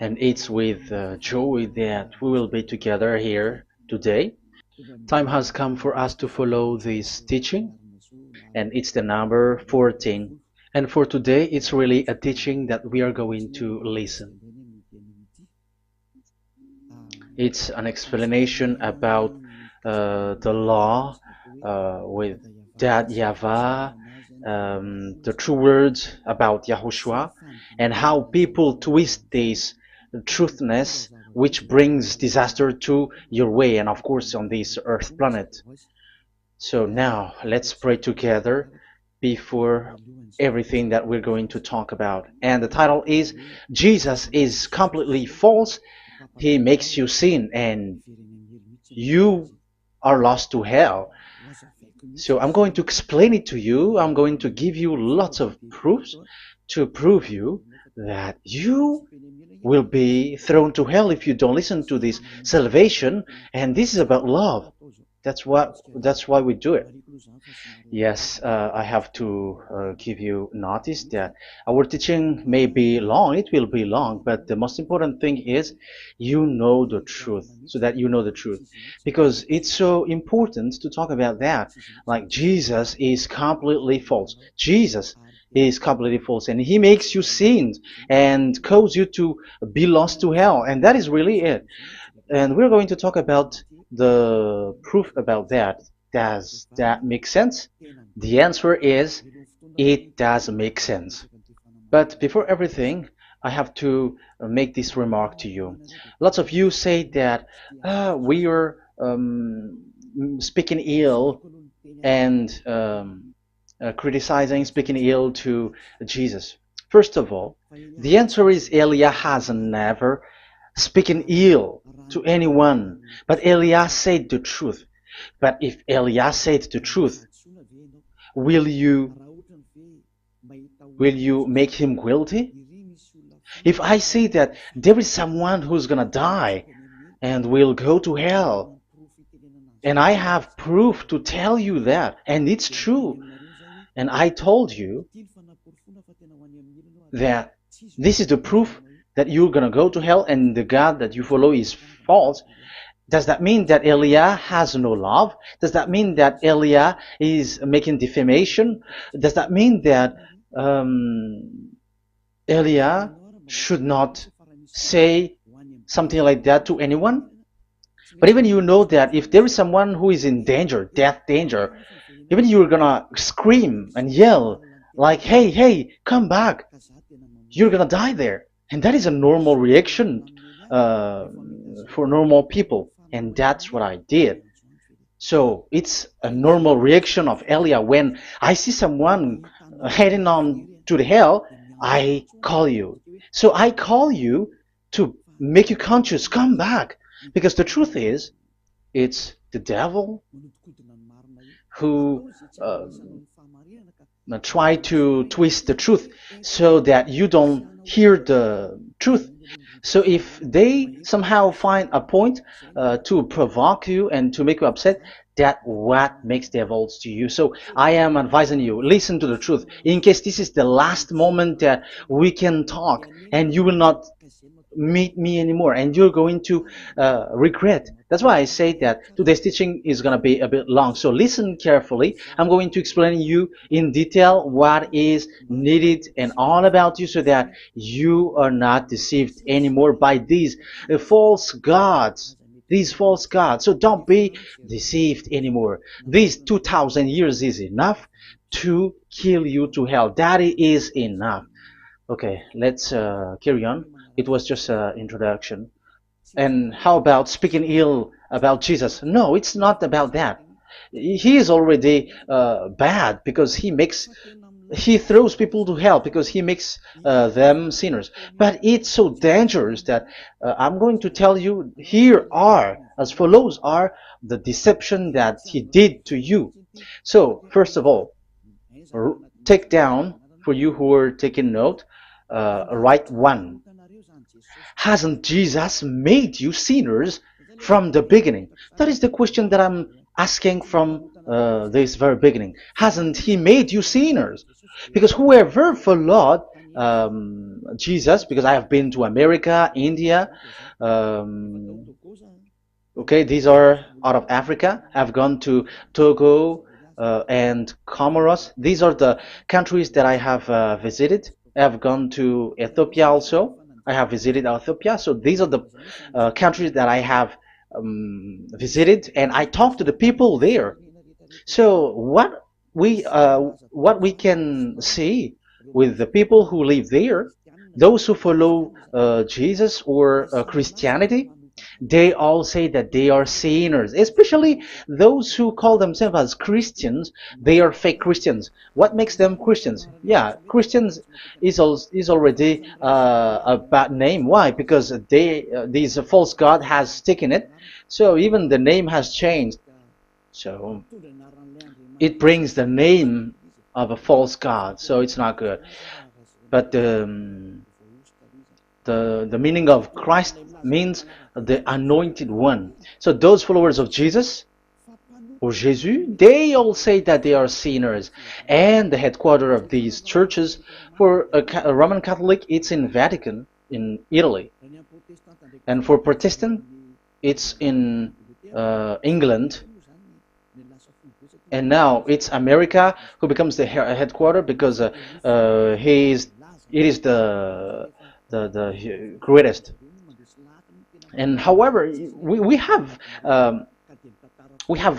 and it's with joy that we will be together here today. Time has come for us to follow this teaching, and it's the number 14. And for today, it's really a teaching that we are going to listen. It's an explanation about the law with that YAHVAH, the true words about YAHOSHUAH, and how people twist this truthness which brings disaster to your way and of course on this earth planet. So now let's pray together before everything that we're going to talk about. And the title is Jesus is completely false. He makes you sin and you are lost to hell. So I'm going to explain it to you. I'm going to give you lots of proofs to prove you that you will be thrown to hell if you don't listen to this salvation. And this is about love. That's why we do it. Yes, I have to give you notice that our teaching may be long, it will be long, but the most important thing is you know the truth, so that you know the truth. Because it's so important to talk about that. Like Jesus is completely false. Jesus is completely false, and he makes you sin and cause you to be lost to hell, and that is really it. And we're going to talk about the proof about that. Does that make sense? The answer is it does make sense. But before everything, I have to make this remark to you. Lots of you say that we are speaking ill and criticizing, speaking ill to Jesus. First of all, the answer is Elia has never speaking ill to anyone, but Elia said the truth. But if Elia said the truth, will you make him guilty? If I say that there is someone who's gonna die and will go to hell, and I have proof to tell you that, and it's true, and I told you that this is the proof that you're gonna go to hell and the God that you follow is false, does that mean that Elia has no love? Does that mean that Elia is making defamation? Does that mean that Elia should not say something like that to anyone? But even you know that if there is someone who is in danger, death danger, even you're gonna scream and yell like, hey, hey, come back. You're gonna die there. And that is a normal reaction for normal people. And that's what I did. So it's a normal reaction of Elia. When I see someone heading on to the hell, I call you. So I call you to make you conscious, come back. Because the truth is, it's the devil who try to twist the truth so that you don't hear the truth. So if they somehow find a point to provoke you and to make you upset, that what makes devils to you. So I am advising you, listen to the truth. In case this is the last moment that we can talk and you will not meet me anymore and you're going to regret. That's why I say that today's teaching is going to be a bit long. So listen carefully. I'm going to explain you in detail what is needed and all about you so that you are not deceived anymore by these false gods. These false gods. So don't be deceived anymore. These 2,000 years is enough to kill you to hell. That is enough. Okay, let's carry on. It was just an introduction. And how about speaking ill about Jesus? No, it's not about that. He is already bad because he throws people to hell because he makes them sinners. But it's so dangerous that I'm going to tell you here are, as follows are, the deception that he did to you. So, first of all, take down, for you who are taking note, write one. Hasn't Jesus made you sinners from the beginning? That is the question that I'm asking from this very beginning. Hasn't he made you sinners? Because whoever followed Jesus, because I have been to America, India. Okay, these are out of Africa. I've gone to Togo and Comoros. These are the countries that I have visited. I've gone to Ethiopia also. I have visited Ethiopia. So these are the countries that I have visited, and I talked to the people there. So what we can see with the people who live there, those who follow Jesus or Christianity, they all say that they are sinners, especially those who call themselves as Christians. They are fake Christians. What makes them Christians? Yeah, Christians is already a bad name. Why? Because this false god has taken it. So even the name has changed. So it brings the name of a false god. So it's not good. But the meaning of Christ means the anointed one. So those followers of Jesus or Jesus, they all say that they are sinners. And the headquarters of these churches, for a Roman Catholic, it's in Vatican, in Italy. And for Protestant, it's in England. And now it's America who becomes the headquarters because it is the greatest. And however, we have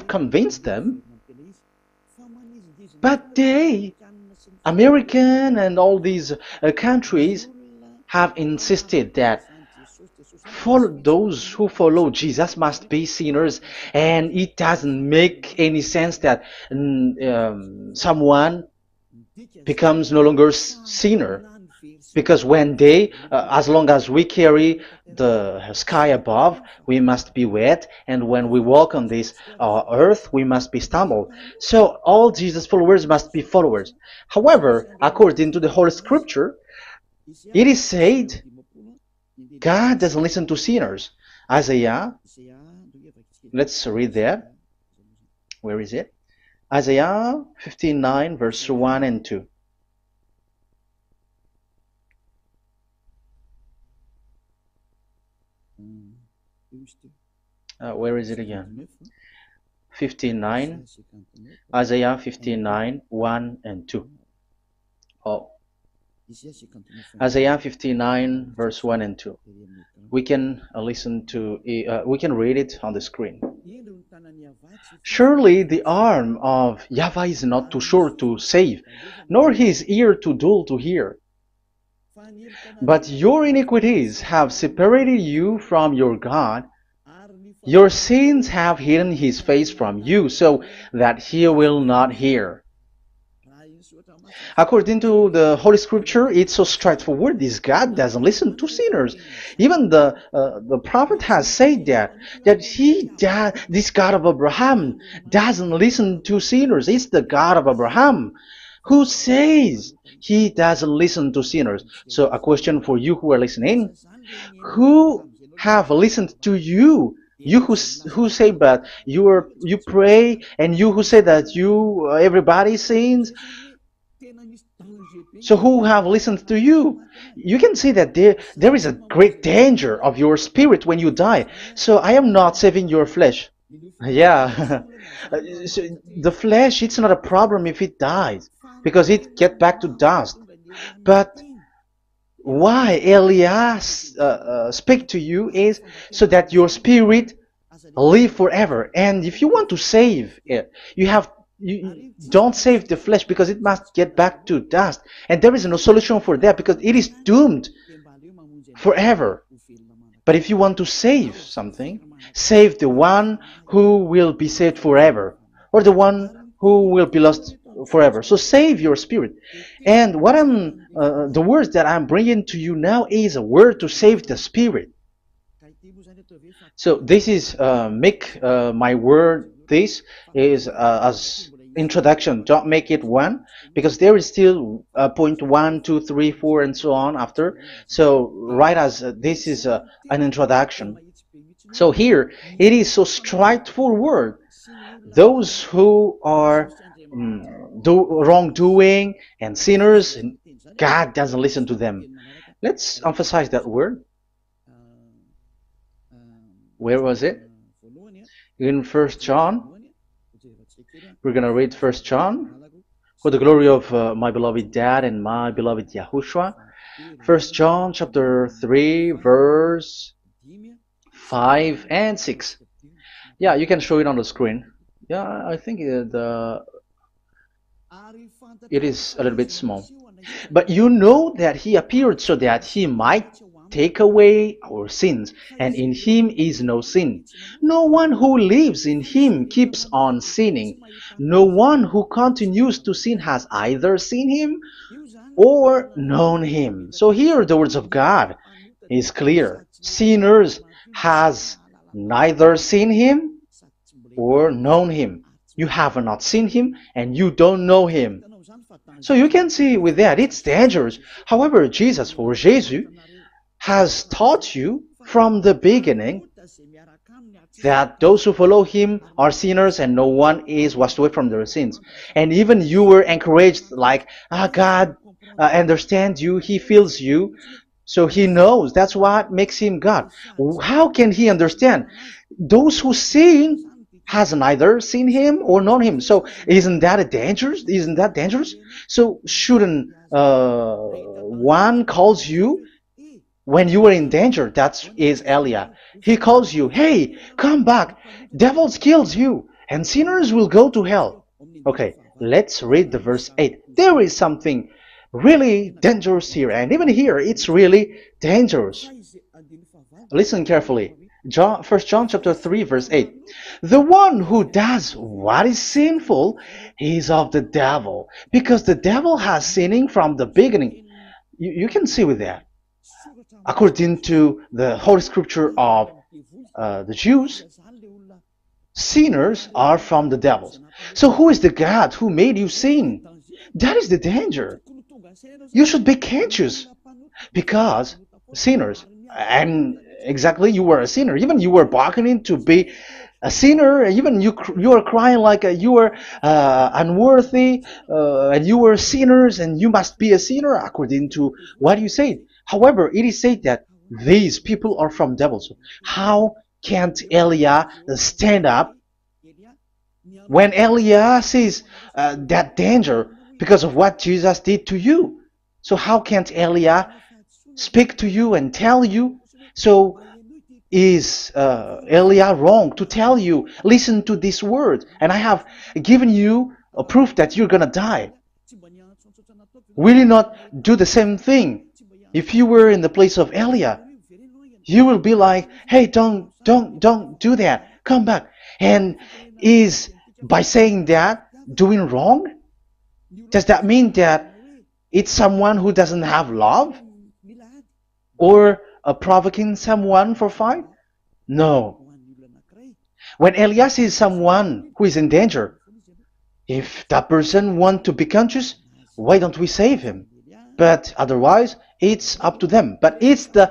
convinced them, but they, American and all these countries, have insisted that those who follow Jesus must be sinners, and it doesn't make any sense that someone becomes no longer sinner. Because when as long as we carry the sky above, we must be wet, and when we walk on this earth, we must be stumbled. So all Jesus followers must be followers. However, according to the Holy Scripture, it is said God doesn't listen to sinners. Isaiah, let's read that. Where is it? Isaiah 59, verse 1 and 2. Where is it again? 59, Isaiah 59, 1 and 2. Oh, Isaiah 59, verse 1 and 2. We can we can read it on the screen. Surely the arm of YAHVAH is not too short to save, nor his ear too dull to hear. But your iniquities have separated you from your God. Your sins have hidden his face from you, so that he will not hear. According to the Holy Scripture, it's so straightforward. This God doesn't listen to sinners. Even the prophet has said that this God of Abraham doesn't listen to sinners. It's the God of Abraham who says he doesn't listen to sinners. So a question for you who are listening: who have listened to you? You who say that you pray, and you who say that everybody sins. So who have listened to you? You can see that there is a great danger of your spirit when you die. So I am not saving your flesh. Yeah. So the flesh, it's not a problem if it dies, because it gets back to dust. But why Elias speak to you is so that your spirit live forever. And if you want to save it, you don't save the flesh, because it must get back to dust, and there is no solution for that because it is doomed forever. But if you want to save something, save the one who will be saved forever, or the one who will be lost forever. So save your spirit. And the words that I'm bringing to you now is a word to save the spirit. So this is make my word. This is as introduction. Don't make it one, because there is still point 1, 2, 3, 4, and so on after. So write as this is an introduction. So here it is so straightforward. Those who are wrongdoing and sinners, God doesn't listen to them. Let's emphasize that word. Where was it? In First John. We're going to read First John. For the glory of my beloved Dad and my beloved YAHOSHUAH. First John chapter 3 verse 5 and 6. Yeah, you can show it on the screen. Yeah, I think it is a little bit small. But you know that he appeared so that he might take away our sins, and in him is no sin. No one who lives in him keeps on sinning. No one who continues to sin has either seen him or known him. So here the words of God is clear. Sinners has neither seen him or known him. You have not seen him and you don't know him. So you can see with that it's dangerous. However, Jesus or Jesus has taught you from the beginning that those who follow him are sinners and no one is washed away from their sins. And even you were encouraged like, God understands you, he feels you, so he knows. That's what makes him God. How can he understand? Those who sin has neither seen him or known him. So isn't that dangerous? Isn't that dangerous? So shouldn't one calls you when you are in danger? That is Elia. He calls you, hey, come back. Devils kills you and sinners will go to hell. Okay, let's read the verse 8. There is something really dangerous here, and even here it's really dangerous. Listen carefully. 1 John chapter 3 verse 8. The one who does what is sinful is of the devil, because the devil has sinning from the beginning. You can see with that. According to the Holy Scripture of the Jews, sinners are from the devils. So who is the God who made you sin? That is the danger. You should be conscious, because sinners, and exactly you were a sinner, even you were bargaining to be a sinner, even you are crying like you were unworthy, and you were sinners and you must be a sinner according to what you said. However, it is said that these people are from devils. How can't Elia stand up when Elia sees that danger because of what Jesus did to you? So how can't Elia speak to you and tell you? So is Elia wrong to tell you, listen to this word, and I have given you a proof that you're gonna die? Will you not do the same thing? If you were in the place of Elia, you will be like, hey, don't do that, come back. And is by saying that doing wrong? Does that mean that it's someone who doesn't have love? Or provoking someone for fight? No. When Elias is someone who is in danger, if that person wants to be conscious, why don't we save him? But otherwise, it's up to them. But it's the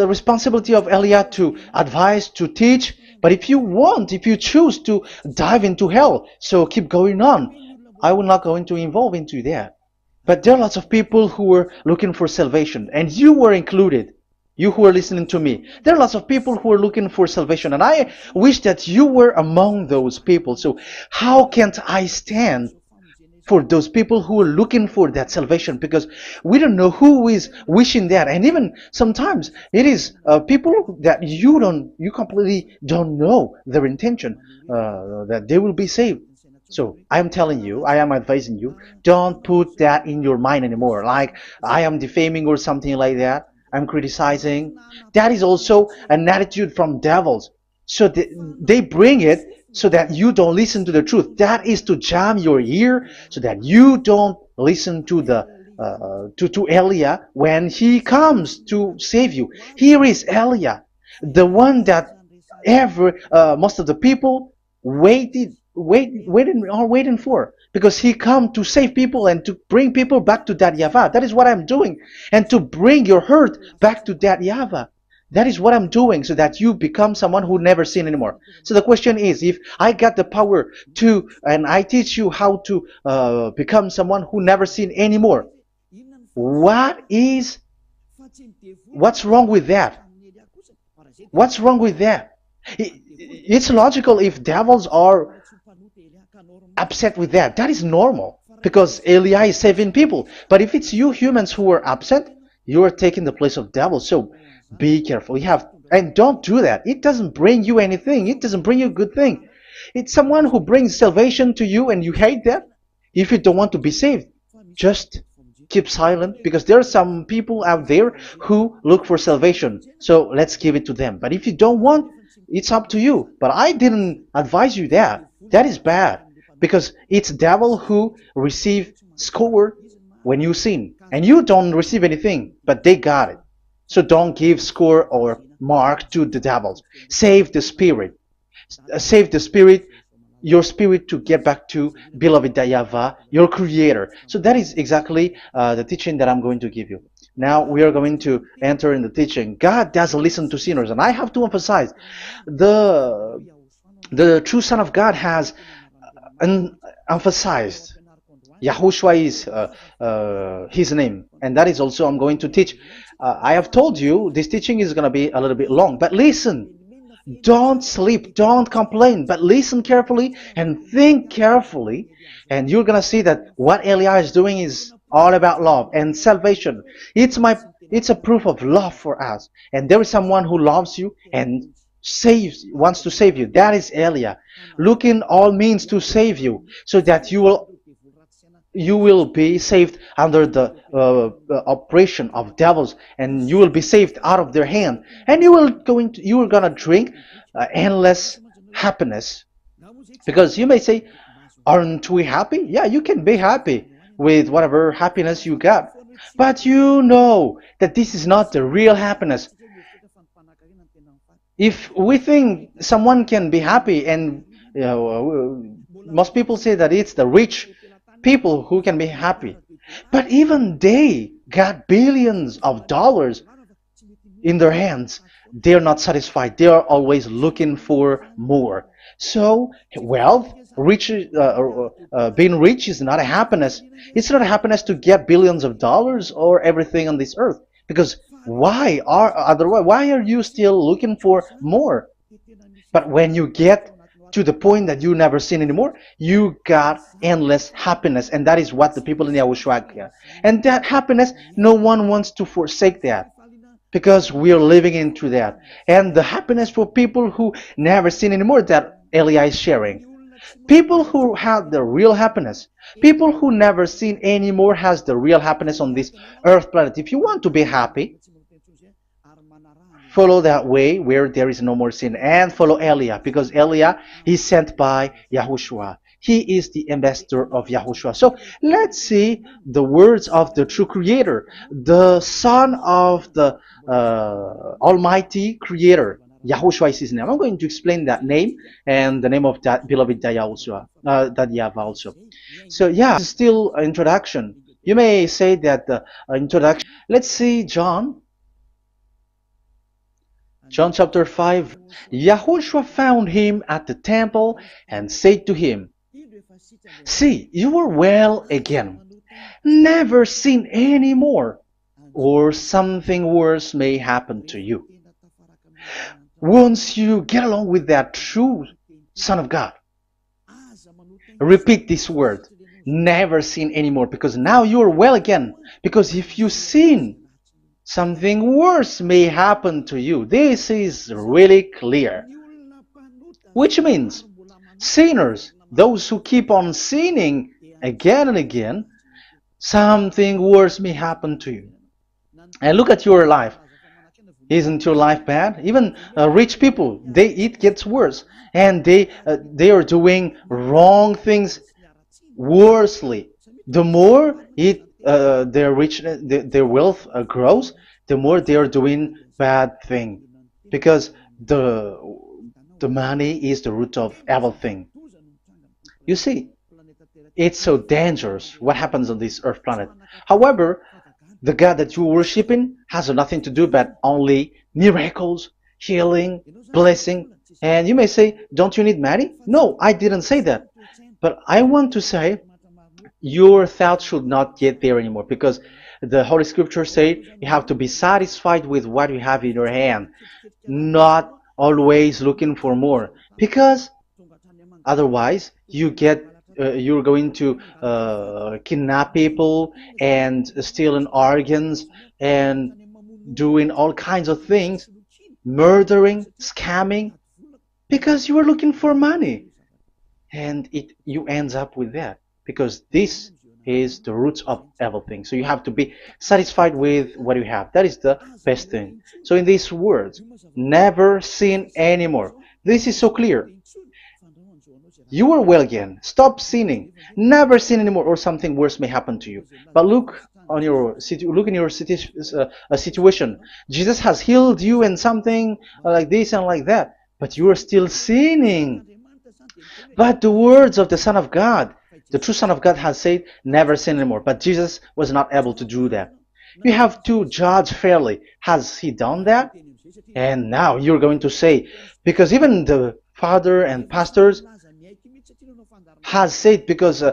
responsibility of Elia to advise, to teach. But if you choose to dive into hell, so keep going on. I will not go into involve into that. But there are lots of people who are looking for salvation, and you were included. You who are listening to me, there are lots of people who are looking for salvation, and I wish that you were among those people. So how can't I stand for those people who are looking for that salvation? Because we don't know who is wishing that, and even sometimes it is people that you completely don't know their intention that they will be saved. So I am telling you, I am advising you, don't put that in your mind anymore, like I am defaming or something like that. I'm criticizing. That is also an attitude from devils. So they bring it so that you don't listen to the truth. That is to jam your ear so that you don't listen to the to Elia when he comes to save you. Here is Elia, the one that most of the people waiting for, because he come to save people and to bring people back to that YAHVAH. That is what I'm doing, and to bring your hurt back to that YAHVAH. That is what I'm doing, so that you become someone who never sin anymore. So the question is, if I got the power to, and I teach you how to become someone who never sin anymore, What is what's wrong with that? What's wrong with that? It's logical if devils are upset with that. That is normal because Eli is saving people. But if it's you humans who are upset, you are taking the place of devils. So be careful. You have and don't do that. It doesn't bring you anything. It doesn't bring you a good thing. It's someone who brings salvation to you and you hate that. If you don't want to be saved, just keep silent because there are some people out there who look for salvation. So let's give it to them. But if you don't want, it's up to you. But I didn't advise you that. That is bad because it's devil who receive score when you sin and you don't receive anything, but they got it. So don't give score or mark to the devils. Save the spirit. Save the spirit, your spirit to get back to beloved YAHVAH, your creator. So that is exactly the teaching that I'm going to give you. Now we are going to enter in the teaching. God doesn't listen to sinners, and I have to emphasize the the true Son of God has emphasized. Yahushua is his name, and that is also I'm going to teach. I have told you this teaching is going to be a little bit long, but listen. Don't sleep, don't complain, but listen carefully and think carefully, and you're gonna see that what Eli is doing is all about love and salvation. It's a proof of love for us, and there is someone who loves you and wants to save you. That is Elia, looking all means to save you, so that you will be saved under the oppression of devils, and you will be saved out of their hand, and you are gonna drink endless happiness. Because you may say, aren't we happy? Yeah, you can be happy with whatever happiness you got, but you know that this is not the real happiness. If we think someone can be happy, and most people say that it's the rich people who can be happy, but even they got billions of dollars in their hands, they're not satisfied. They are always looking for more. So wealth, being rich is not a happiness. It's not a happiness to get billions of dollars or everything on this earth, because why are you still looking for more? But when you get to the point that you never sin anymore, you got endless happiness, and that is what the people in YAHOSHUAH get. And that happiness, no one wants to forsake that, because we are living into that. And the happiness for people who never sin anymore that Eli is sharing. People who have the real happiness, people who never sin anymore has the real happiness on this earth planet. If you want to be happy, follow that way where there is no more sin, and follow Elia, because Elia is sent by YAHOSHUAH. He is the ambassador of YAHOSHUAH. So let's see the words of the true creator, the son of the almighty creator. YAHOSHUAH is his name. I'm going to explain that name and the name of that beloved YAHOSHUAH, that YAHVAH also. So yeah, it's still an introduction. You may say that the introduction. Let's see John chapter 5. YAHOSHUAH found him at the temple and said to him, "See, you are well again. Never sin any more, or something worse may happen to you." Once you get along with that true Son of God, repeat this word, never sin anymore, because now you are well again. Because if you sin, something worse may happen to you. This is really clear. Which means, sinners, those who keep on sinning again and again, something worse may happen to you. And look at your life. Isn't your life bad? Even rich people, it gets worse, and they are doing wrong things worsely. The more their wealth grows, the more they are doing bad thing, because the money is the root of everything. You see, it's so dangerous what happens on this earth planet. However, the God that you are worshiping has nothing to do but only miracles, healing, blessing. And you may say, don't you need money? No, I didn't say that. But I want to say your thoughts should not get there anymore, because the Holy Scripture say you have to be satisfied with what you have in your hand, not always looking for more, because otherwise you're going to kidnap people and stealing organs and doing all kinds of things, murdering, scamming, because you are looking for money, and you ends up with that, because this is the roots of everything. So you have to be satisfied with what you have. That is the best thing. So in these words, never sin anymore. This is so clear. You are well again. Stop sinning. Never sin anymore, or something worse may happen to you. But look in your situation. Jesus has healed you and something like this and like that, but you are still sinning. But the words of the Son of God, the true Son of God, has said, never sin anymore. But Jesus was not able to do that. You have to judge fairly. Has he done that? And now you're going to say, because even the father and pastors has said, because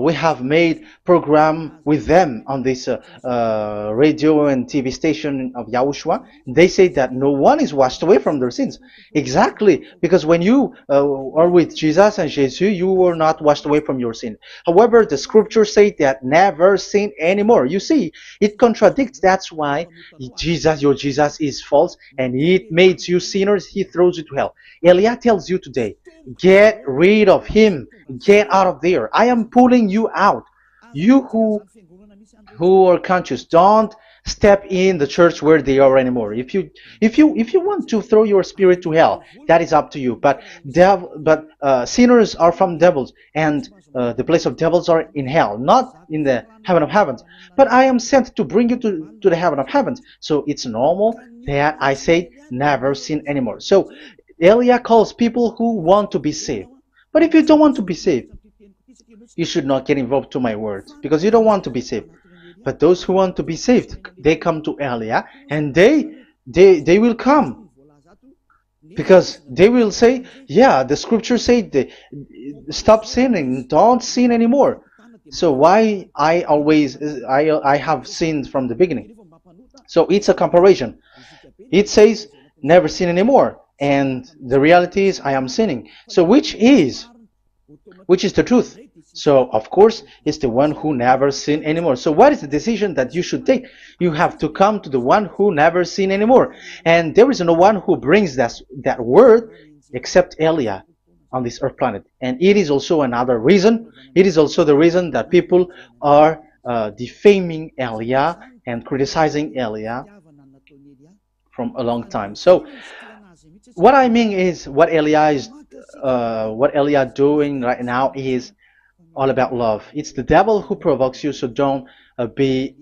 we have made program with them on this radio and TV station of YAHOSHUAH, they say that no one is washed away from their sins. Exactly, because when you are with Jesus and Jesus, you were not washed away from your sin. However, the scriptures say that never sin anymore. You see, it contradicts. That's why your Jesus is false, and it makes you sinners. He throws you to hell. Elia tells you today, get rid of him. Get out of there. I am pulling you out. You who are conscious, don't step in the church where they are anymore. If you want to throw your spirit to hell, that is up to you. But sinners are from devils, and the place of devils are in hell, not in the heaven of heavens. But I am sent to bring you to the heaven of heavens. So it's normal that I say never sin anymore. So Elia calls people who want to be saved. But if you don't want to be saved, you should not get involved to my words, because you don't want to be saved. But those who want to be saved, they come to Elia, and they will come, because they will say, yeah, the scriptures say stop sinning, don't sin anymore. So why I have sinned from the beginning? So it's a comparison. It says never sin anymore, and the reality is I am sinning. So which is the truth? So of course it's the one who never sin anymore. So what is the decision that you should take? You have to come to the one who never sin anymore, and there is no one who brings that word except Elia on this earth planet. And it is also another reason. It is also the reason that people are defaming Elia and criticizing Elia from a long time. So what I mean is what Elia doing right now is all about love. It's the devil who provokes you, so don't be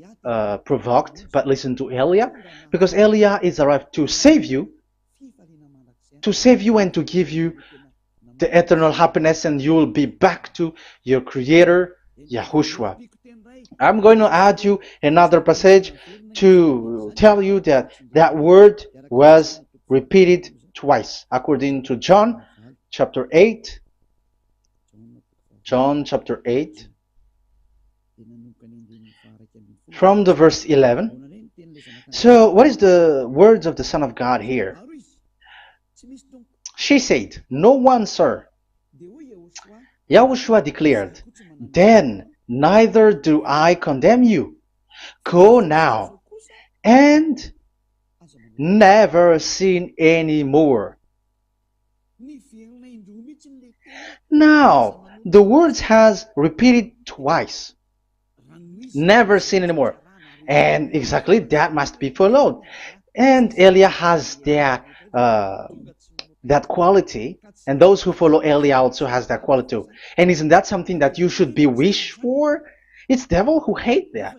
provoked, but listen to Elia, because Elia is arrived to save you and to give you the eternal happiness, and you will be back to your creator, Yahushua. I'm going to add you another passage to tell you that word was repeated twice, according to John chapter 8. John chapter 8, from the verse 11. So what is the words of the Son of God here? She said, no one, sir. Yahushua declared, then neither do I condemn you. Go now and never sin anymore. Now, the words has repeated twice. Never sin anymore. And exactly that must be followed. And Elia has that quality, and those who follow Elia also has that quality too. And isn't that something that you should be wish for? It's devil who hate that.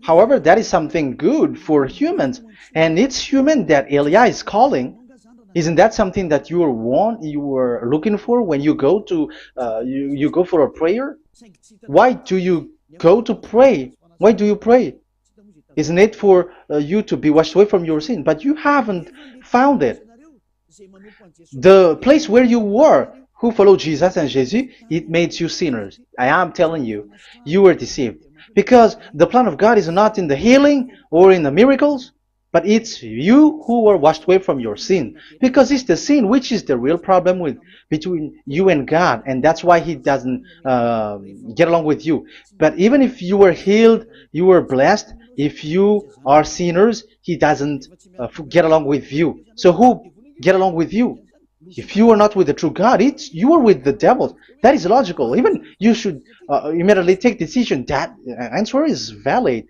However, that is something good for humans, and it's human that Elia is calling. Isn't that something that you were looking for when you go to you go for a prayer? Why do you go to pray? Why do you pray? Isn't it for you to be washed away from your sin? But you haven't found it. The place where you were, who followed Jesus and Jesus, it made you sinners. I am telling you, you were deceived. Because the plan of God is not in the healing or in the miracles, but it's you who are washed away from your sin. Because it's the sin which is the real problem with between you and God, and that's why He doesn't get along with you. But even if you were healed, you were blessed. If you are sinners, He doesn't get along with you. So who get along with you? If you are not with the true God, it's you are with the devil. That is logical. Even you should immediately take decision. That answer is valid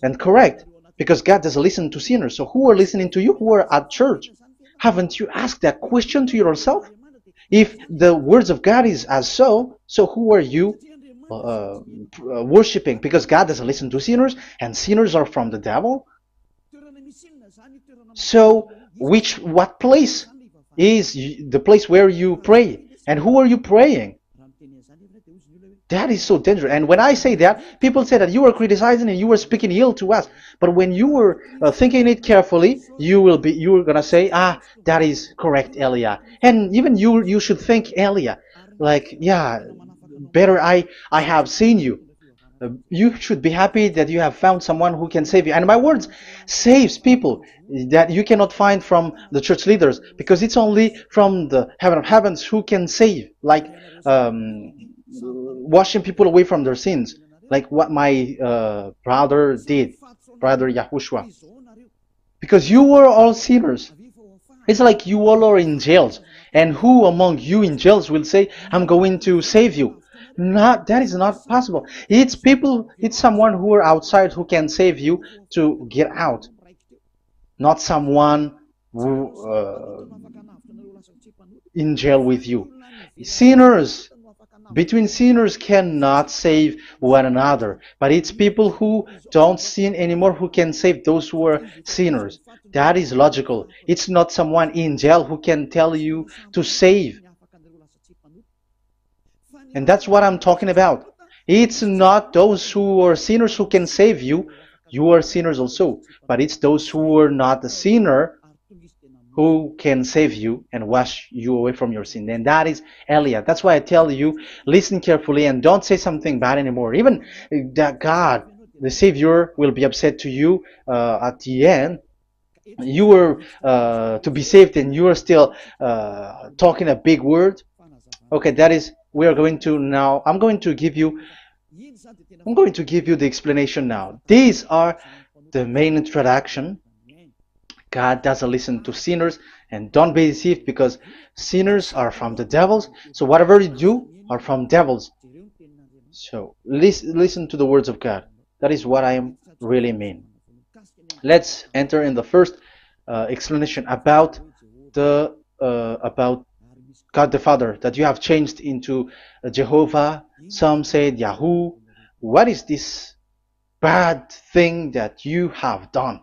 and correct because God doesn't listen to sinners. So who are listening to you? Who are at church? Haven't you asked that question to yourself? If the words of God is as so who are you worshiping? Because God doesn't listen to sinners, and sinners are from the devil. So what place is the place where you pray, and who are you praying? That is so dangerous. And when I say that, people say that you are criticizing and you are speaking ill to us. But when you were thinking it carefully, you are gonna say, that is correct, Elia. And even you should think, Elia, like, yeah, better I have seen you. You should be happy that you have found someone who can save you. And my words saves people that you cannot find from the church leaders, because it's only from the heaven of heavens who can save, like washing people away from their sins, like what my brother did, brother YAHOSHUAH. Because you were all sinners. It's like you all are in jails. And who among you in jails will say, I'm going to save you? That is not possible. It's someone who are outside who can save you to get out. Not someone who in jail with you. Between sinners cannot save one another, but it's people who don't sin anymore who can save those who are sinners. That is logical. It's not someone in jail who can tell you to save. And that's what I'm talking about. It's not those who are sinners who can save you. You are sinners also. But it's those who are not a sinner who can save you and wash you away from your sin. And that is Elia. That's why I tell you, listen carefully and don't say something bad anymore. Even that God, the Savior, will be upset to you at the end. You were to be saved and you are still talking a big word. Okay, that is, we are going to now, I'm going to give you the explanation now. These are the main introduction. God doesn't listen to sinners, and don't be deceived, because sinners are from the devils. So whatever you do are from devils. So listen to the words of God. That is what I really mean. Let's enter in the first explanation about God the Father, that you have changed into Jehovah. Some said Yahoo. What is this bad thing that you have done?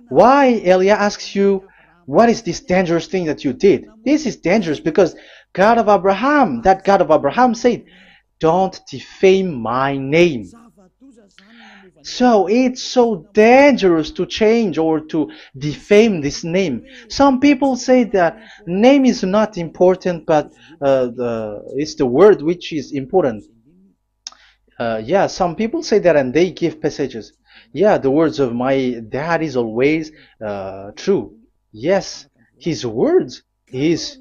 Why Elia asks you, what is this dangerous thing that you did? This is dangerous because God of Abraham, that God of Abraham said, don't defame my name. So it's so dangerous to change or to defame this name. Some people say that name is not important, but it's the word which is important. Yeah, some people say that and they give passages. Yeah, the words of my dad is always true. Yes, his word is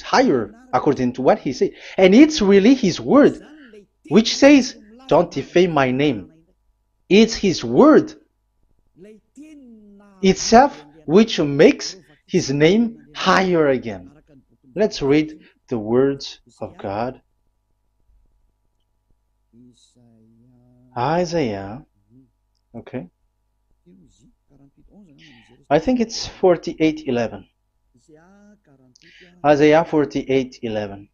higher according to what he said. And it's really his word which says, don't defame my name. It's his word itself which makes his name higher again. Let's read the words of God. Isaiah, okay. I think it's 48:11. Isaiah 48:11.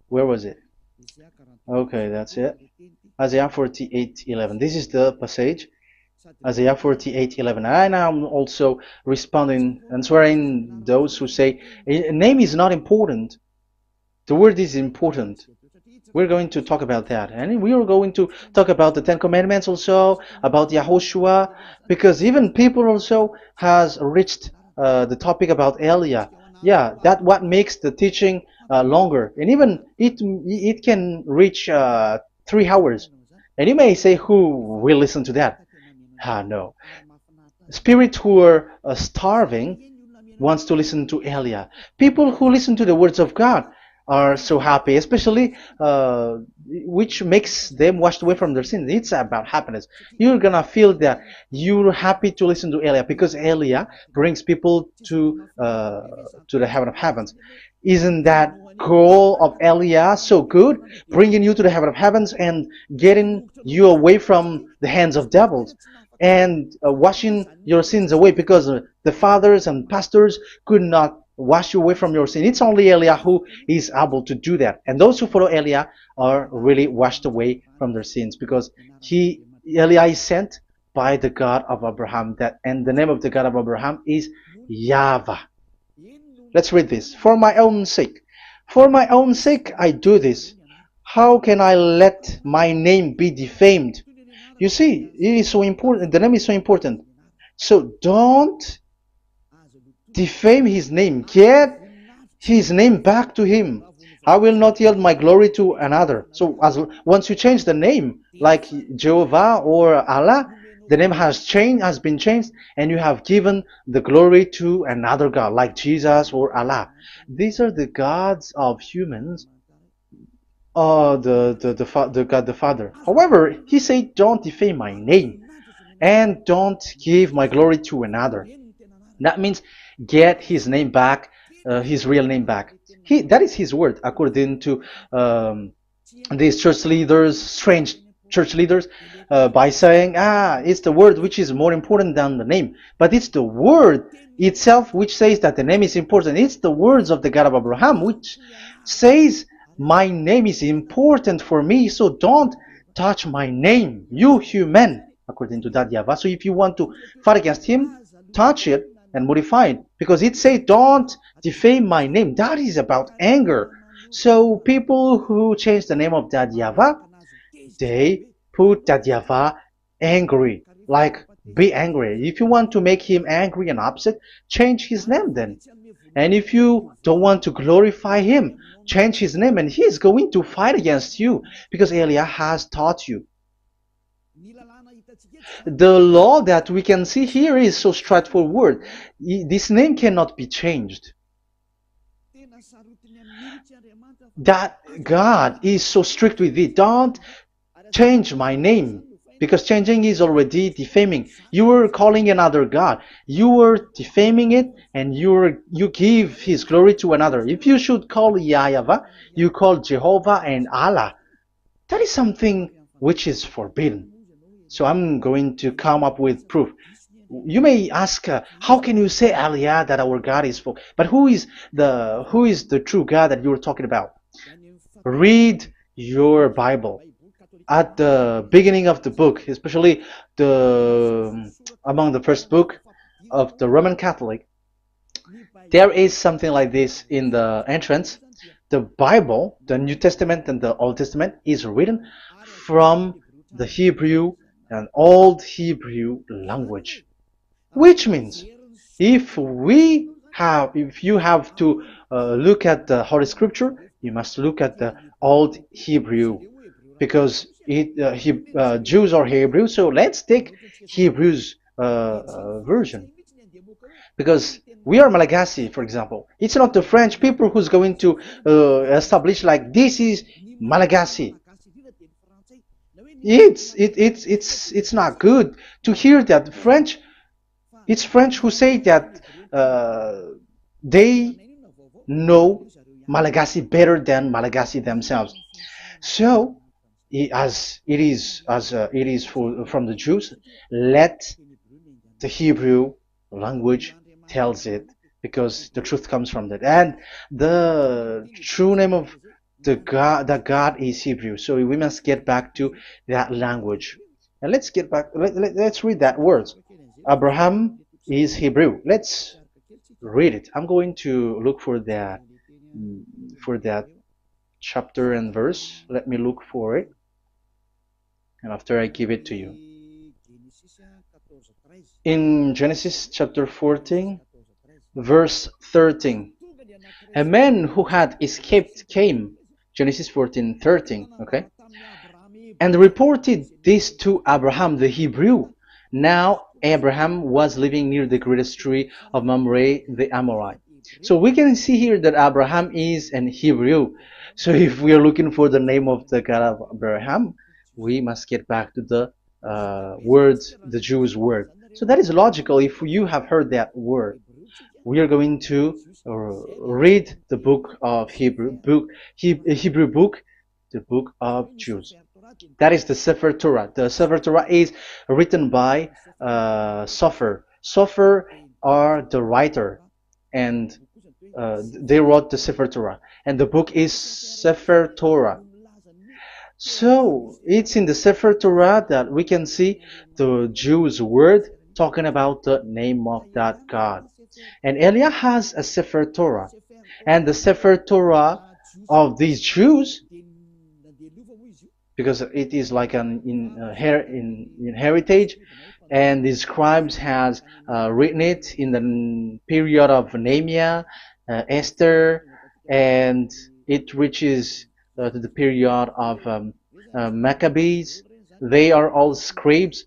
Where was it? Okay, that's it. Isaiah 48:11. This is the passage. Isaiah 48:11. And I'm also answering those who say a name is not important. The word is important. We're going to talk about that. And we are going to talk about the Ten Commandments also, about YAHOSHUAH, because even people also has reached the topic about Elia. Yeah, that what makes the teaching longer, and even it can reach 3 hours. And you may say, who will listen to that? Ah, no. Spirits who are starving wants to listen to Elia. People who listen to the words of God are so happy, especially which makes them washed away from their sins. It's about happiness. You're gonna feel that you're happy to listen to Elia because Elia brings people to the heaven of heavens. Isn't that goal of Elia so good? Bringing you to the heaven of heavens and getting you away from the hands of devils and washing your sins away because the fathers and pastors could not wash you away from your sin. It's only Elia who is able to do that. And those who follow Elia are really washed away from their sins because Elia is sent by the God of Abraham. And the name of the God of Abraham is YAHVAH. Let's read this. For my own sake. For my own sake I do this. How can I let my name be defamed? You see, it is so important. The name is so important. So don't defame his name. Get his name back to him. I will not yield my glory to another. So once you change the name, like Jehovah or Allah, the name has been changed, and you have given the glory to another God, like Jesus or Allah. These are the gods of humans, the God the Father. However, he said, "Don't defame my name, and don't give my glory to another." That means get his name back, his real name back. That is his word, according to these church leaders, strange church leaders, by saying, it's the word which is more important than the name. But it's the word itself which says that the name is important. It's the words of the God of Abraham which says, my name is important for me, so don't touch my name, you human, according to that YAHVAH. So if you want to fight against him, touch it and modify it, because it says, don't defame my name. That is about anger. So people who change the name of that YAHVAH, they put that YAHVAH angry, like be angry. If you want to make him angry and upset, change his name then. And if you don't want to glorify him, change his name, and he is going to fight against you, because Elia has taught you. The law that we can see here is so straightforward. This name cannot be changed. That God is so strict with it. Don't change my name, because changing is already defaming. You are calling another God. You are defaming it, and you give his glory to another. If you should call YAHVAH, you call Jehovah and Allah. That is something which is forbidden. So I'm going to come up with proof. You may ask, how can you say, Aliyah, that our God is full? But who is the true God that you're talking about? Read your Bible. At the beginning of the book, especially among the first book of the Roman Catholic, there is something like this in the entrance. The Bible, the New Testament and the Old Testament, is written from the Hebrew and Old Hebrew language, which means if you have to look at the Holy Scripture, you must look at the Old Hebrew, because Jews are Hebrew. So let's take Hebrew's version, because we are Malagasy, for example. It's not the French people who's going to establish like this is Malagasy. It's not good to hear that French. It's French who say that they know Malagasy better than Malagasy themselves. So, as it is from the Jews, let the Hebrew language tells it, because the truth comes from that, and the true name of the God is Hebrew. So we must get back to that language, and let's get back. Let's read that words. Abraham is Hebrew. Let's read it. I'm going to look for that chapter and verse. Let me look for it, and after I give it to you. In Genesis chapter 14, verse 13. A man who had escaped came, Genesis 14:13, okay, and reported this to Abraham the Hebrew. Now Abraham was living near the greatest tree of Mamre the Amorite. So we can see here that Abraham is an Hebrew. So if we are looking for the name of the God of Abraham, we must get back to the word, the Jewish word. So that is logical if you have heard that word. We are going to read the book of Hebrew book, the book of Jews. That is the Sefer Torah. The Sefer Torah is written by Sofer. Sofer are the writer, and they wrote the Sefer Torah, and the book is Sefer Torah. So it's in the Sefer Torah that we can see the Jews' word talking about the name of that God. And Eliah has a Sefer Torah, and the Sefer Torah of these Jews, because it is like an in heritage, and the scribes has written it in the period of Nehemiah, Esther, and it reaches to the period of Maccabees. They are all scribes,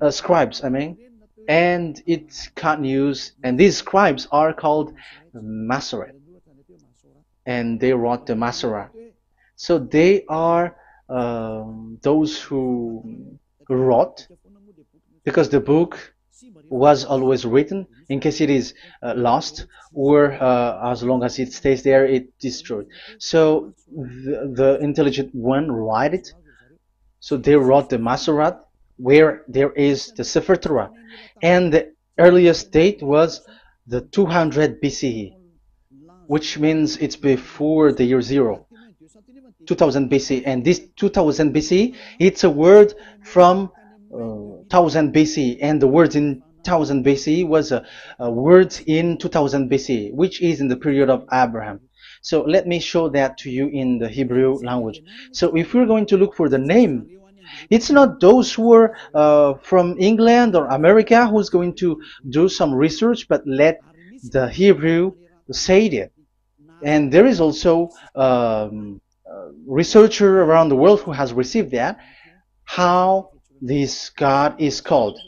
I mean, and it continues, and these scribes are called Masoret, and they wrote the Masorah. So they are those who wrote, because the book was always written in case it is lost, or as long as it stays there, it destroyed. So the intelligent one write it. So they wrote the Masorat, where there is the Sefer Torah, and the earliest date was the 200 BCE, which means it's before the year zero. 2000 BC, and this 2000 BC, it's a word from 1000 BC, and the word in 1000 BC was a word in 2000 BC, which is in the period of Abraham. So let me show that to you in the Hebrew language. So if we're going to look for the name, it's not those who are from England or America who's going to do some research, but let the Hebrew say it. And there is also researcher around the world who has received that, how this God is called.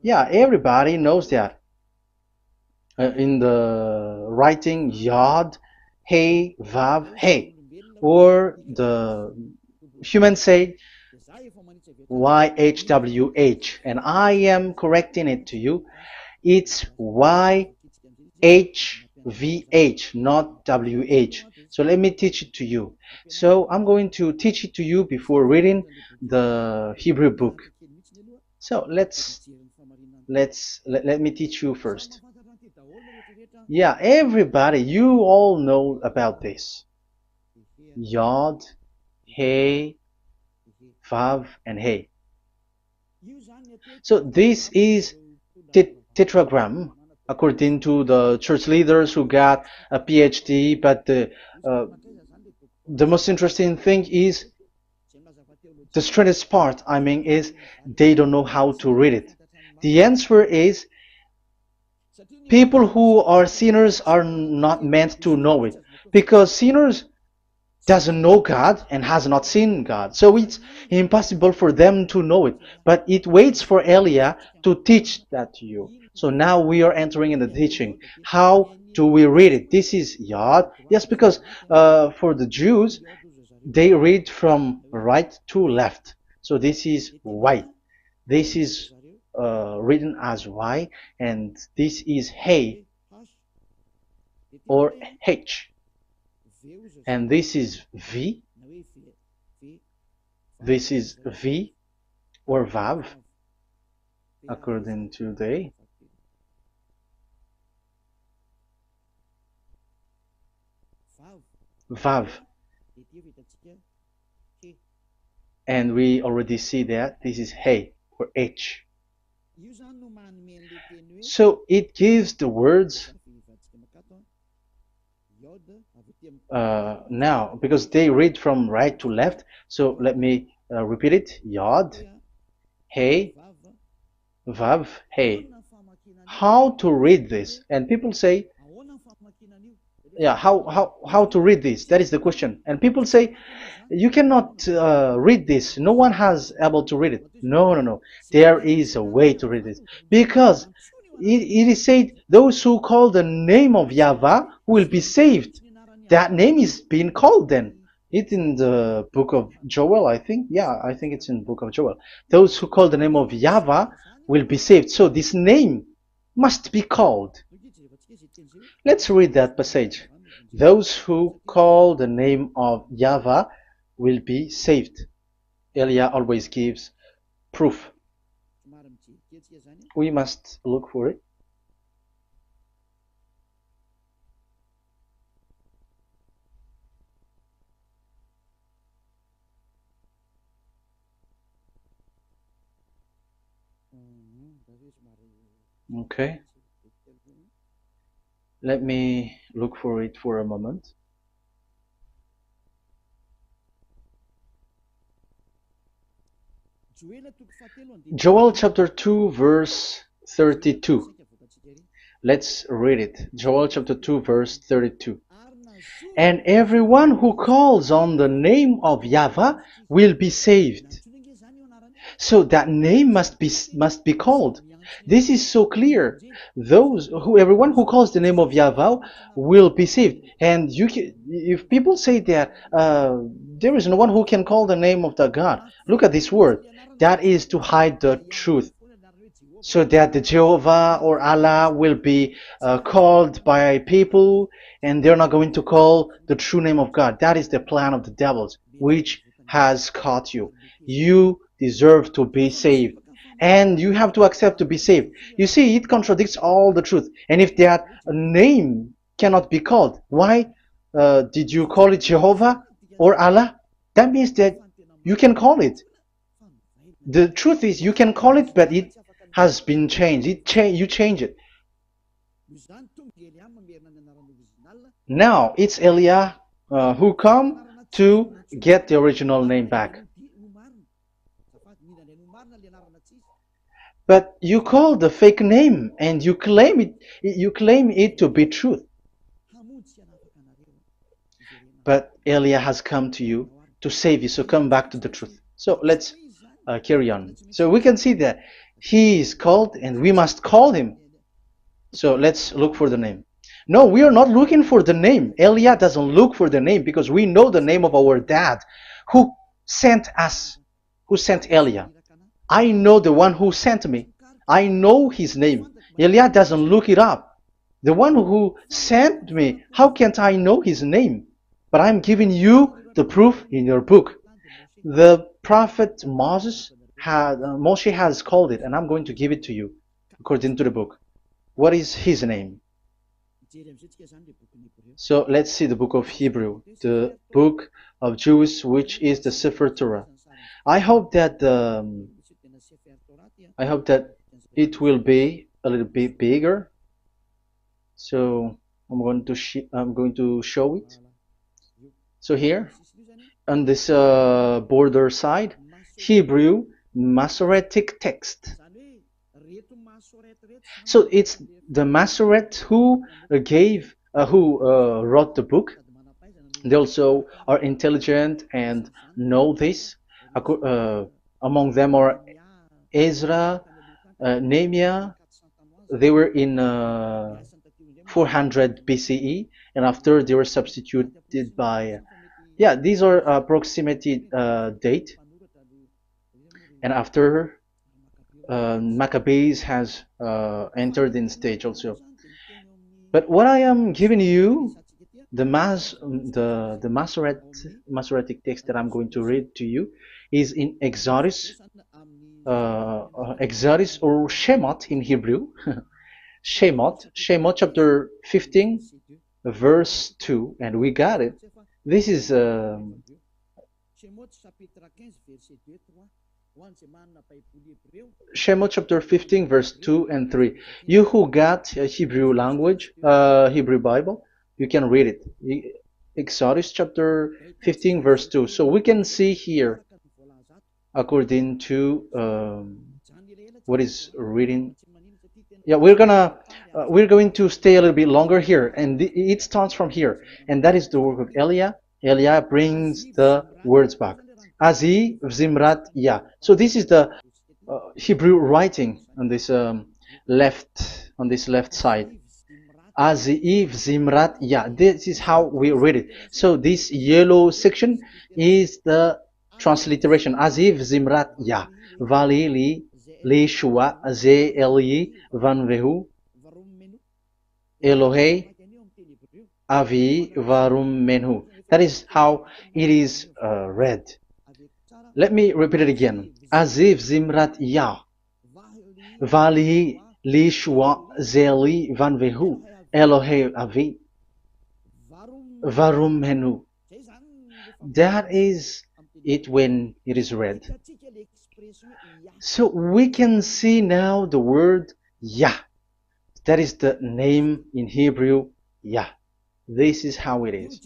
Yeah, everybody knows that. In the writing Yod, Hey, Vav, Hey, or the human say YHWH, and I am correcting it to you. It's YHVH, not WH. So let me teach it to you. So I'm going to teach it to you before reading the Hebrew book. So let me teach you first. Yeah, everybody, you all know about this. Yod, Hey, Vav, and Hey. So this is tetragram, according to the church leaders who got a PhD, but the most interesting thing is, the strangest part, I mean, is they don't know how to read it. The answer is, people who are sinners are not meant to know it, because sinners doesn't know God and has not seen God. So it's impossible for them to know it. But it waits for Eliah to teach that to you. So now we are entering in the teaching. How do we read it? This is Yod. Yes, because for the Jews, they read from right to left. So this is Y. This is written as Y, and this is Hey or H. And this is V. This is V or Vav, according to they. Vav. And we already see that this is Hey or H. So it gives the words now, because they read from right to left. So let me repeat it. Yod, Hey, Vav, Hey. How to read this? And people say, Yeah, how to read this? That is the question. And people say you cannot read this. No one has able to read it. No, no, no. There is a way to read it because it is said those who call the name of Yahweh will be saved. That name is being called then. It's in the book of Joel, I think. Yeah, I think it's in the book of Joel. Those who call the name of Yahweh will be saved. So this name must be called. Let's read that passage. Those who call the name of Yahweh will be saved. Elia always gives proof. We must look for it. Okay. Let me look for it for a moment. Joel chapter 2 verse 32. Let's read it. Joel chapter 2 verse 32. And everyone who calls on the name of Yahweh will be saved. So that name must be called. This is so clear. Everyone who calls the name of Yahweh will be saved. And if people say that there is no one who can call the name of the God, look at this word. That is to hide the truth, so that the Jehovah or Allah will be called by people, and they're not going to call the true name of God. That is the plan of the devils, which has caught you. You deserve to be saved, and you have to accept to be saved. You see, it contradicts all the truth. And if that name cannot be called, why did you call it Jehovah or Allah? That means that you can call it. The truth is, you can call it, but it has been changed. You change it. Now it's Elia who come to get the original name back. But you call the fake name and you claim it to be truth. But Elia has come to you to save you, so come back to the truth. So let's carry on. So we can see that he is called and we must call him. So let's look for the name. No, we are not looking for the name. Elia doesn't look for the name because we know the name of our dad who sent us, who sent Elia. I know the one who sent me. I know his name. Elia doesn't look it up. The one who sent me, how can't I know his name? But I'm giving you the proof in your book. The prophet Moshe has called it, and I'm going to give it to you according to the book. What is his name? So let's see the book of Hebrew, the book of Jews, which is the Sefer Torah. I hope that it will be a little bit bigger. So I'm going to show it. So here on this border side, Hebrew Masoretic text. So it's the Masoret who wrote the book. They also are intelligent and know this. Among them are Ezra, Nehemiah. They were in 400 BCE, and after they were substituted by, these are approximated date. And after Maccabees has entered in stage also. But what I am giving you, the Masoretic text that I'm going to read to you is in Exodus or Shemot in Hebrew. Shemot chapter 15 verse 2, and we got it. This is Shemot chapter 15 verse 2 and 3. You who got Hebrew language, Hebrew Bible, you can read it. Exodus chapter 15 verse 2. So we can see here, according to what is reading. Yeah, we're gonna we're going to stay a little bit longer here, and it starts from here, and that is the work of Elia. Elia brings the words back. Azi Zimrat Ya. So this is the Hebrew writing on this left side. Aziv Zimrat Ya. This is how we read it. So this yellow section is the transliteration. Aziv Zimrat Ya. Vali li shua ze Eli van vehu Elohei avi varum menhu. That is how it is read. Let me repeat it again. Aziv Zimrat Ya. Vali li shua ze Eli van vehu Elohei avi varum menhu. That is it when it is read. So we can see now the word Yah. That is the name in Hebrew, Yah. This is how it is.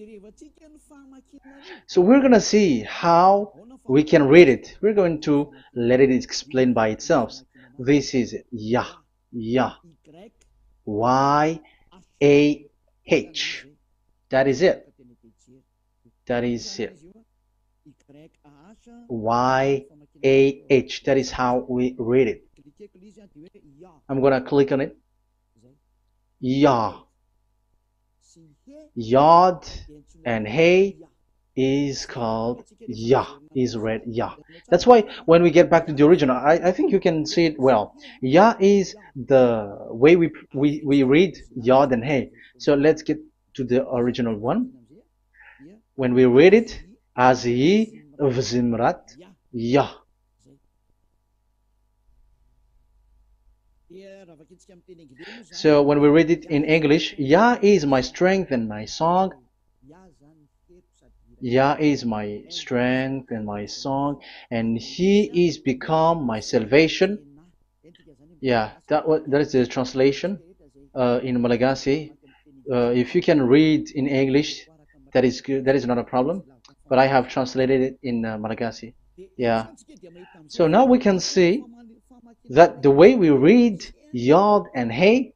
So we're going to see how we can read it. We're going to let it explain by itself. This is Yah, Yah, Y-A-H. That is it. That is it. Y-A-H. That is how we read it. I'm going to click on it. Yah. Yod and Hey is called Yah, is read Yah. That's why when we get back to the original, I think you can see it well. Yah is the way we read Yod and Hey. So let's get to the original one. When we read it, Azi Vzimrat Yah. So when we read it in English, Yah is my strength and my song. Yah is my strength and my song, and He is become my salvation. Yeah, that is the translation in Malagasy. If you can read in English, that is good. That is not a problem. But I have translated it in Malagasy. Yeah. So now we can see that the way we read Yod and Hey,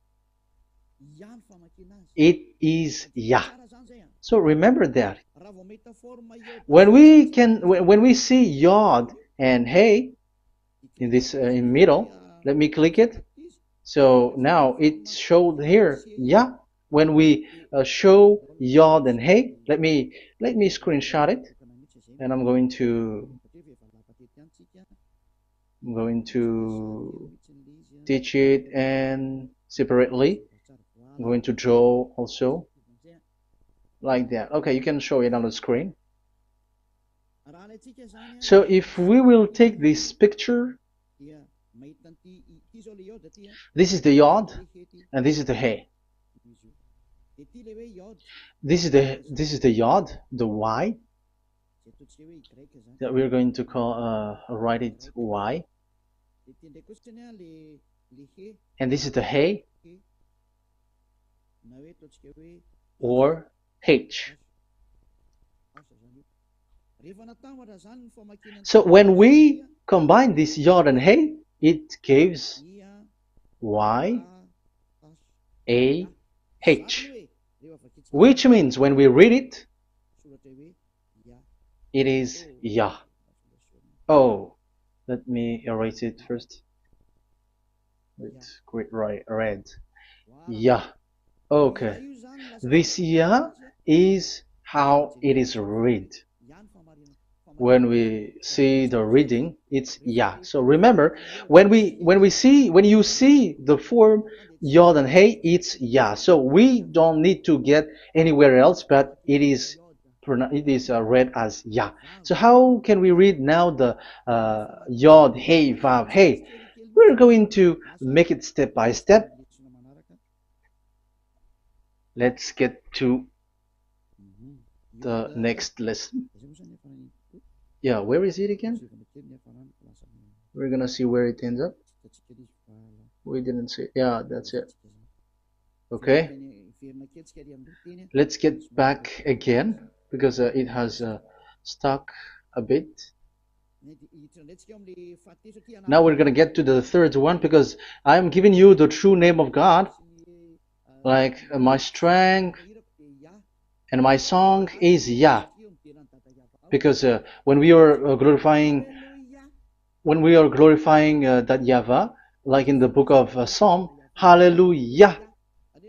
it is Yah. So remember that. When we see Yod and Hey in this in middle, let me click it. So now it showed here Yah. When we show Yod and Hey, let me screenshot it, and I'm going to teach it and separately. I'm going to draw also like that. Okay, you can show it on the screen. So if we will take this picture, this is the Yod and this is the Hey. This is the Yod, the Y, that we're going to call write it Y. And this is the Hey or H. So when we combine this Yod and Hey, it gives Y A H, which means when we read it, it is Yah. Oh, let me erase it first with great red. Yah. Okay. This Yah is how it is read. When we see the reading, it's Yah. So remember, when you see the form Yod and Hey, it's Yah. So we don't need to get anywhere else, but it is read as Yah. So how can we read now the Yod, Hey, Vav, Hey? We're going to make it step by step. Let's get to the next lesson. Yeah, where is it again? We're gonna see where it ends up. We didn't see. Yeah, that's it. Okay. Let's get back again because it has stuck a bit. Now we're gonna get to the third one because I'm giving you the true name of God. Like my strength and my song is Yah, because when we are glorifying that Yahvah, like in the book of Psalm, Hallelujah,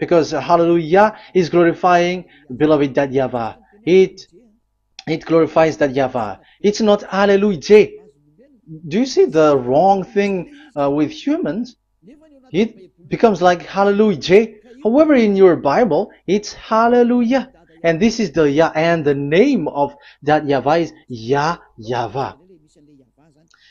because Hallelujah is glorifying beloved that Yahvah. It glorifies that Yahvah. It's not Hallelujah. Do you see the wrong thing with humans? It becomes like Hallelujah. However, in your Bible, it's Hallelujah. And this is the Yah, and the name of that Yahvah is Yahvah.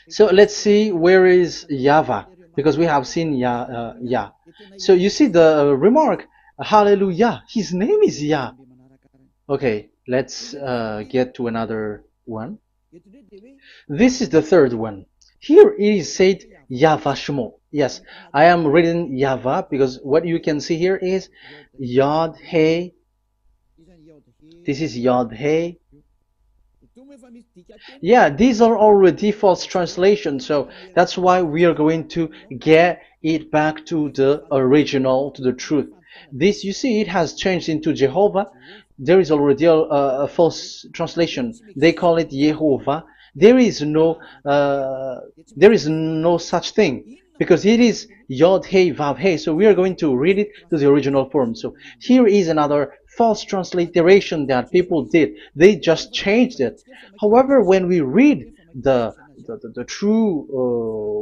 So let's see where is Yahvah, because we have seen Yah. So you see the remark, Hallelujah. His name is Yah. Okay, let's get to another one. This is the third one. Here it is said YAHVAH. Yes, I am reading Yahvah because what you can see here is Yod Hey. This is Yod Hey. Yeah, these are already false translations, so that's why we are going to get it back to the original, to the truth. This, you see, it has changed into Jehovah. There is already a false translation. They call it Yehovah. There is no such thing, because it is Yod Hey Vav Hey. So we are going to read it to the original form. So here is another false transliteration that people did. They just changed it. However, when we read the true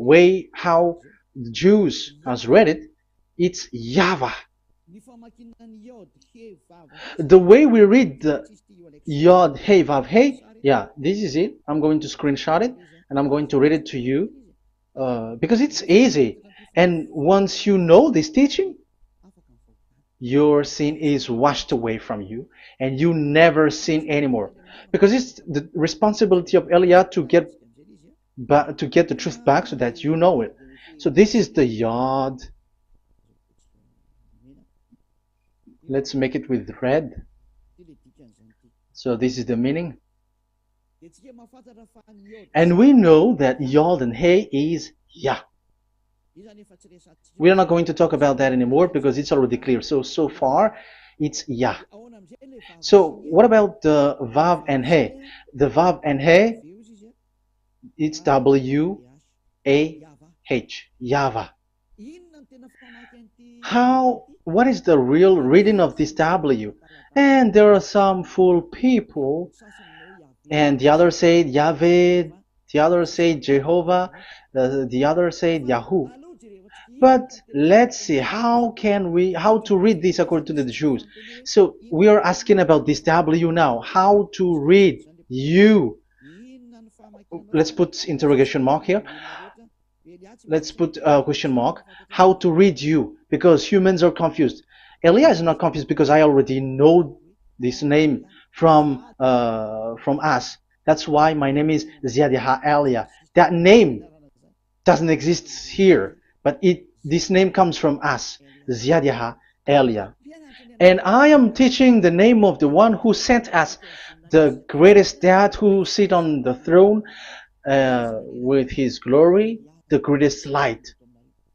way how the Jews has read it, it's Yahvah. The way we read the Yod Hey Vav Hey, yeah, this is it. I'm going to screenshot it and I'm going to read it to you because it's easy. And once you know this teaching, your sin is washed away from you and you never sin anymore, because it's the responsibility of Eliah to get the truth back so that you know it. So this is the Yod. Let's make it with red. So this is the meaning. And we know that Yod and Hey is Yah. We are not going to talk about that anymore because it's already clear. So far, it's Yah. So what about the Vav and He? The Vav and He, it's W-A-H, Yahvah. What is the real reading of this W? And there are some fool people, and the other say Yahweh, the other say Jehovah, the other say Yahoo. But let's see, how to read this according to the Jews? So we are asking about this W now. How to read you? Let's put interrogation mark here. Let's put a question mark. How to read you? Because humans are confused. Eliah is not confused because I already know this name from us. That's why my name is Ziadiha Eliah. That name doesn't exist here, but this name comes from us, Ziadiha Eliah. And I am teaching the name of the one who sent us, the greatest dad who sit on the throne with his glory, the greatest light.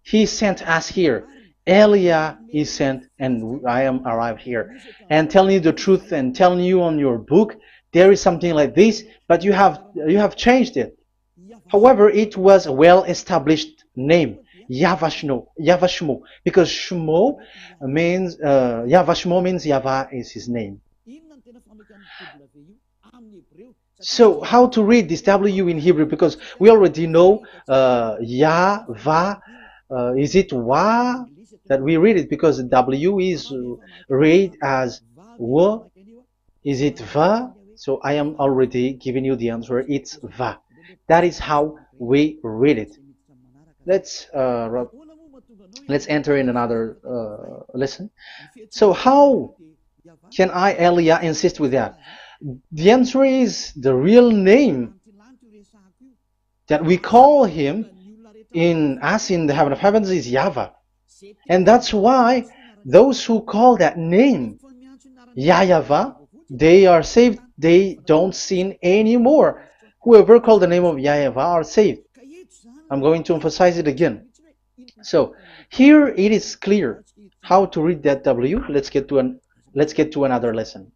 He sent us here. Eliah is sent, and I am arrived here. And telling you the truth and telling you on your book, there is something like this, but you have changed it. However, it was a well-established name, YAHVAH, because Shmo means YAHVAH means Yahvah is his name. So how to read this W in Hebrew? Because we already know Yahvah. Is it Wa that we read it? Because W is read as W. Is it Va? So I am already giving you the answer. It's Va. That is how we read it. Let's enter in another lesson. So how can I, Eliah, insist with that? The answer is the real name that we call him in the heaven of heavens is Yahvah. And that's why those who call that name Yahvah, they are saved. They don't sin anymore. Whoever called the name of Yahvah are saved. I'm going to emphasize it again. So here it is clear How to read that W? Let's get to another lesson.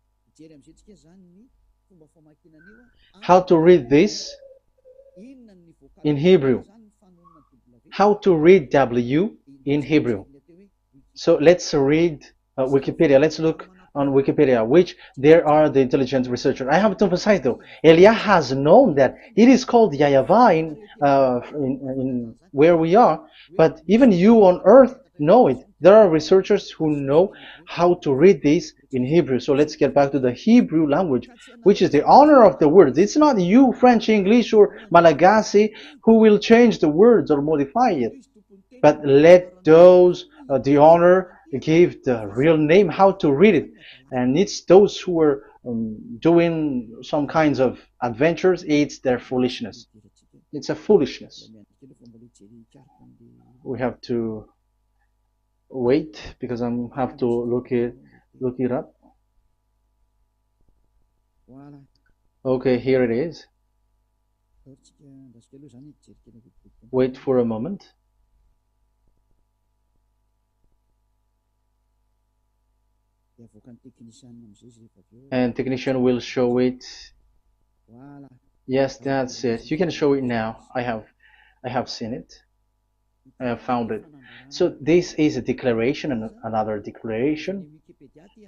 How to read this in Hebrew. How to read W in Hebrew. So let's read Wikipedia. Let's look on Wikipedia, which there are the intelligent researchers. I have to emphasize though, Elia has known that it is called YAHVAH in where we are, but even you on earth know it. There are researchers who know how to read this in Hebrew. So let's get back to the Hebrew language, which is the honor of the words. It's not you, French, English, or Malagasy, who will change the words or modify it. But let those the honor give the real name, how to read it. And it's those who are doing some kinds of adventures, it's their foolishness. It's a foolishness. We have to wait because I have to look it up. Okay, here it is. Wait for a moment. And technician will show it. Yes, that's it. You can show it now. I have seen it. I have found it. So this is a declaration and another declaration.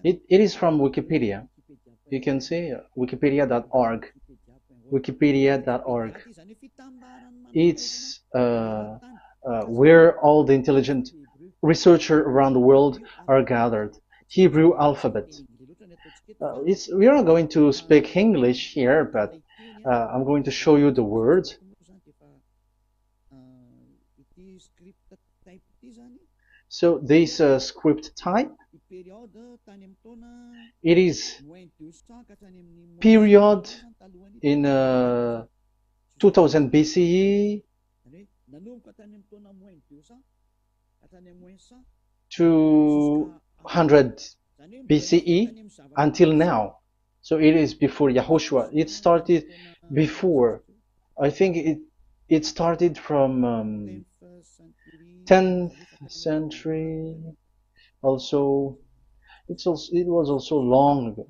It is from Wikipedia. You can see wikipedia.org. Wikipedia.org. It's where all the intelligent researchers around the world are gathered. Hebrew alphabet. We are not going to speak English here, but I'm going to show you the words. So this script type, it is period in 2000 BCE to 100 BCE until now. So it is before Yahushua. It started before. I think it started from 10th century. Also, it was also long ago.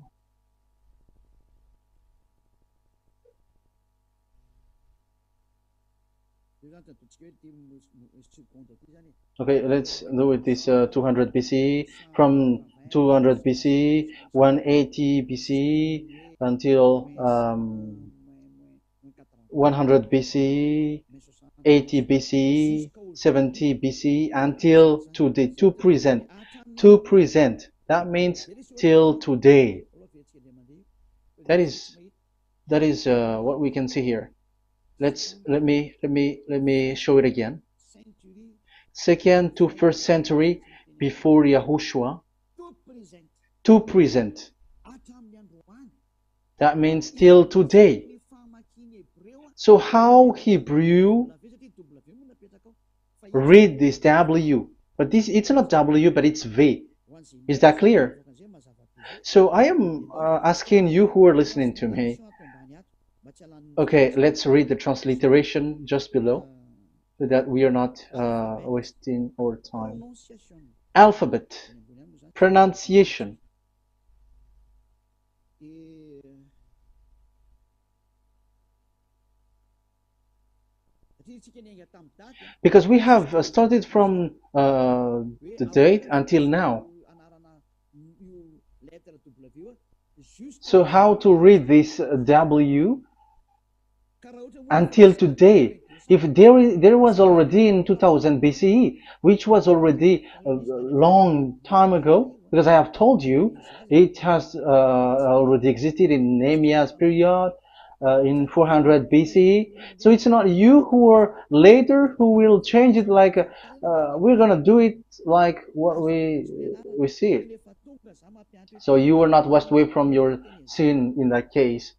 Okay, let's do it this 200 BCE, from 200 BCE, 180 BCE until 100 BCE, 80 BCE, 70 BCE until today, to present. That means till today. That is what we can see here. Let me show it again. Second to first century before Yahushua, to present. That means till today. So how Hebrew read this W? But it's not W, but it's V. Is that clear? So I am asking you who are listening to me. Okay, let's read the transliteration just below, so that we are not wasting our time. Alphabet, pronunciation. Because we have started from the date until now. So how to read this W until today? If there was already in 2000 BCE, which was already a long time ago, because I have told you it has already existed in Nehemiah's period, in 400 BCE. So it's not you who are later who will change it, like we're gonna do it like what we see it. So you were not washed away from your sin in that case.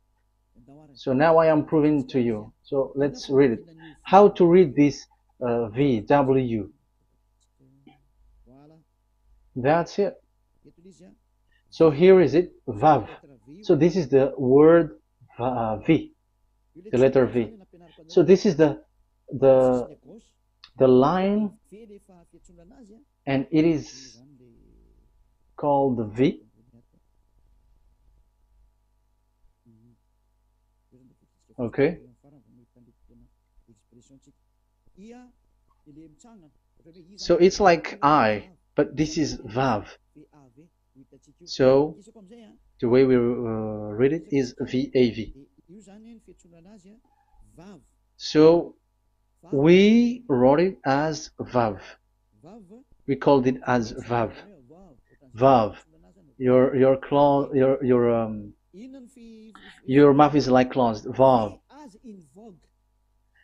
So now I am proving to you. So let's read it. How to read this V, W. That's it. So here is it, Vav. So this is the word V, the letter V. So this is the line, and it is called V. Okay. So it's like I, but this is Vav. So the way we read it is VAV. So we wrote it as Vav. We called it as Vav. Vav. Your claw, your mouth is like closed. Vav.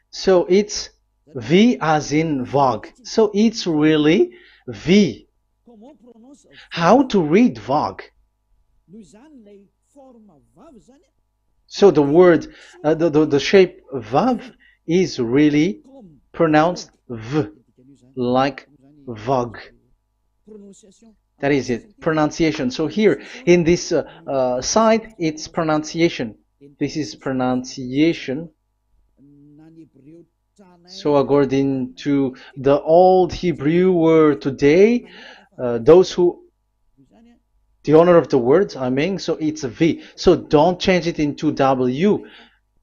So it's V as in Vogue. So it's really V. How to read Vogue? So the word, the shape Vav is really pronounced V, like Vogue. That is it, pronunciation. So here in this side, it's pronunciation. This is pronunciation. So according to the old Hebrew word today, those who, the owner of the word, I mean, so it's a V. So don't change it into W.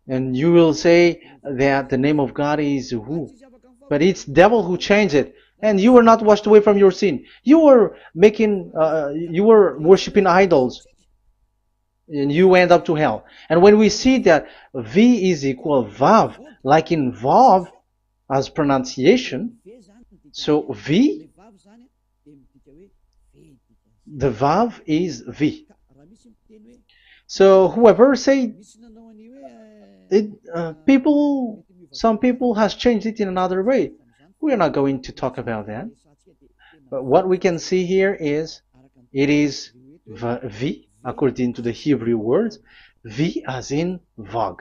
And you will say that the name of God is who? But it's devil who changed it. And you were not washed away from your sin. You were you were worshiping idols. And you end up to hell. And when we see that V is equal Vav, like in Vav, as pronunciation, so V, the Vav is V. So whoever say it, some people has changed it in another way. We are not going to talk about that. But what we can see here is it is V, according to the Hebrew word, V as in Vogue.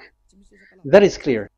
That is clear.